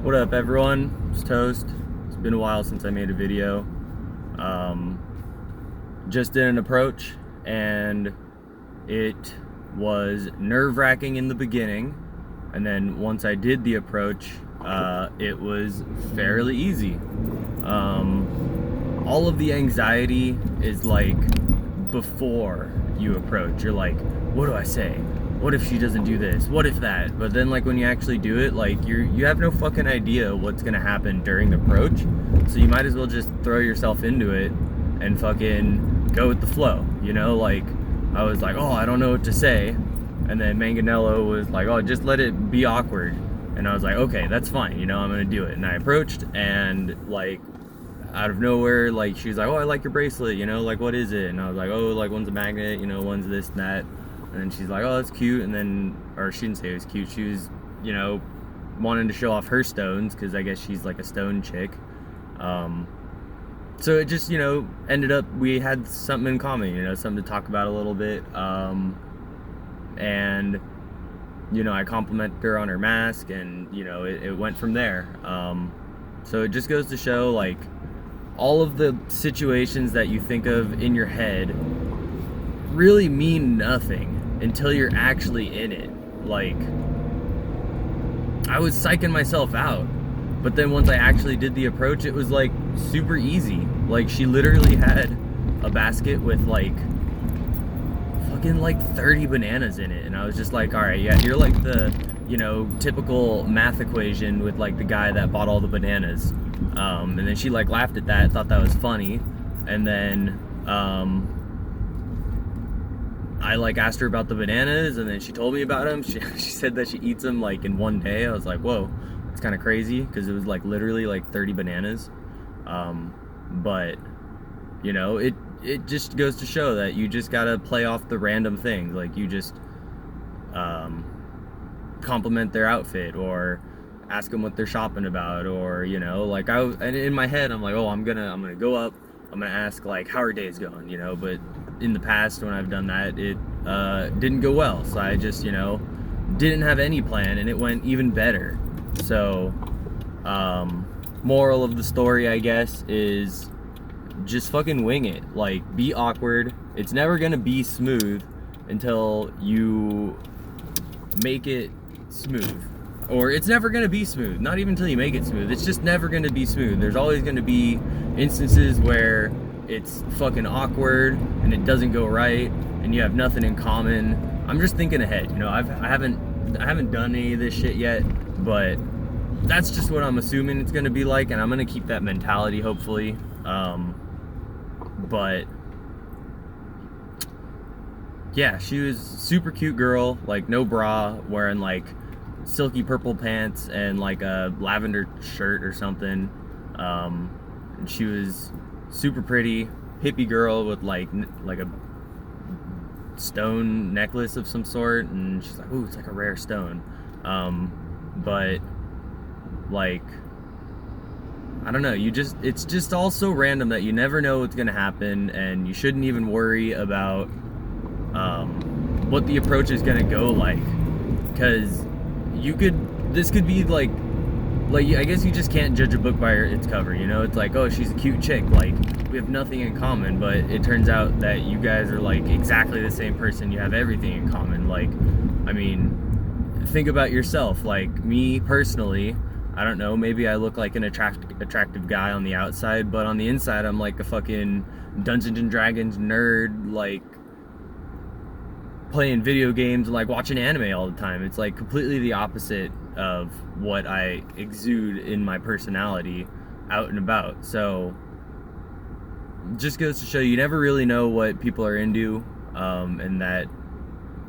What up, everyone? It's Toast. It's been a while since I made a video. Just did an approach, and it was nerve-wracking in the beginning, and then once I did the approach, it was fairly easy. All of the anxiety is like before you approach. You're like, what do I say? What if she doesn't do this? What if that? But then, like, when you actually do it, like, you have no fucking idea what's gonna happen during the approach, so you might as well just throw yourself into it and fucking go with the flow, you know? Like, I was like, oh, I don't know what to say, and then Manganello was like, oh, just let it be awkward, and I was like, okay, that's fine, you know, I'm gonna do it. And I approached, and, like, out of nowhere, like, she's like, oh, I like your bracelet, you know, like, what is it? And I was like, oh, like, one's a magnet, you know, one's this and that. And then she's like, oh, that's cute. And then, or she didn't say it was cute, she was, you know, wanting to show off her stones, because I guess she's like a stone chick. So it just, you know, ended up, we had something in common, you know, something to talk about a little bit. And, you know, I complimented her on her mask, and, you know, it went from there. So it just goes to show, like, all of the situations that you think of in your head really mean nothing until you're actually in it. Like, I was psyching myself out, but then once I actually did the approach, it was like super easy. Like, she literally had a basket with like fucking like 30 bananas in it, and I was just like, all right, yeah, you're like the, you know, typical math equation with like the guy that bought all the bananas. And then she like laughed at that, thought that was funny, and then I like asked her about the bananas, and then she told me about them. She said that she eats them like in one day. I was like, whoa, it's kind of crazy, because it was like literally like 30 bananas. But you know, it just goes to show that you just gotta play off the random things. Like, you just compliment their outfit, or ask them what they're shopping about, or, you know, like, and in my head I'm like, oh, I'm gonna go up, I'm gonna ask like how her day's going, you know. But in the past, when I've done that, it didn't go well, so I just, you know, didn't have any plan, and it went even better. So moral of the story, I guess, is just fucking wing it. Like, be awkward. It's never gonna be smooth until you make it smooth. Or it's never gonna be smooth, not even until you make it smooth. It's just never gonna be smooth. There's always gonna be instances where it's fucking awkward and it doesn't go right, and you have nothing in common. I'm just thinking ahead, you know. I haven't done any of this shit yet, but that's just what I'm assuming it's gonna be like, and I'm gonna keep that mentality, hopefully. But yeah, she was super cute girl, like no bra, wearing like silky purple pants and like a lavender shirt or something. And she was super pretty, hippie girl with like a stone necklace of some sort, and she's like, ooh, it's like a rare stone. But like, I don't know, it's just all so random that you never know what's gonna happen, and you shouldn't even worry about what the approach is gonna go like, because this could be like I guess you just can't judge a book by its cover, you know. It's like, oh, she's a cute chick, like, we have nothing in common, but it turns out that you guys are like exactly the same person. You have everything in common. Like, I mean, think about yourself. Like, me personally, I don't know, maybe I look like an attractive guy on the outside, but on the inside I'm like a fucking Dungeons and Dragons nerd, like playing video games and like watching anime all the time. It's like completely the opposite of what I exude in my personality out and about. So just goes to show you never really know what people are into, and that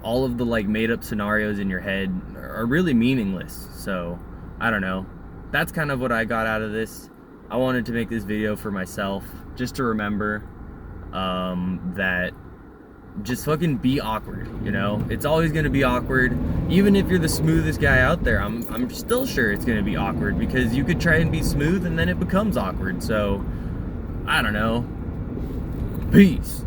all of the like made up scenarios in your head are really meaningless. So I don't know, that's kind of what I got out of this. I wanted to make this video for myself, just to remember that just fucking be awkward, you know. It's always gonna be awkward. Even if you're the smoothest guy out there, I'm still sure it's gonna be awkward, because you could try and be smooth and then it becomes awkward. So I don't know. Peace.